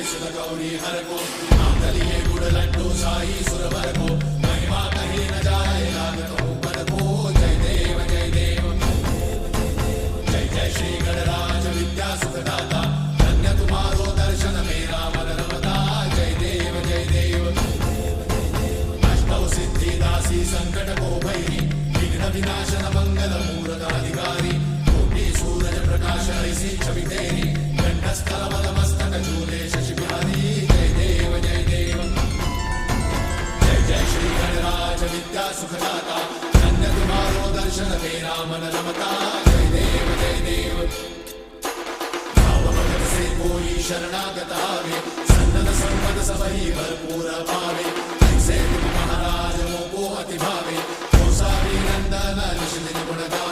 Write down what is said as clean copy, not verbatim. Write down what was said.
सुध गौरी हर को मांगलिये गुड़ लड्डू साई सुरवर को महिमा कहीं न जाए लागत हो पर को जय देव जय देव जय जय श्री गणराज विद्या सुखदाता धन्य तुम्हारो दर्शन मेरा मन रमता जय देव जय देव अष्टौ सिद्धि दासी संकट को भैरी विघ्न विनाशन मंगल मूर्त अधिकारी कोटि सूरज प्रकाश ऐसी छवि तेरी कंठस्थल मस्तक झूले शशि बिहारी जय देव जय देव जय जय श्री गणराज विद्या सुखदाता धन्य तुम्हारो दर्शन मेरा मन रमता जय देव जय देव भाव भगत से कोई शरणागत आवे सन्नत संपद सबही भरपूर पावे ऐसे तुम महाराज मोको अति भावे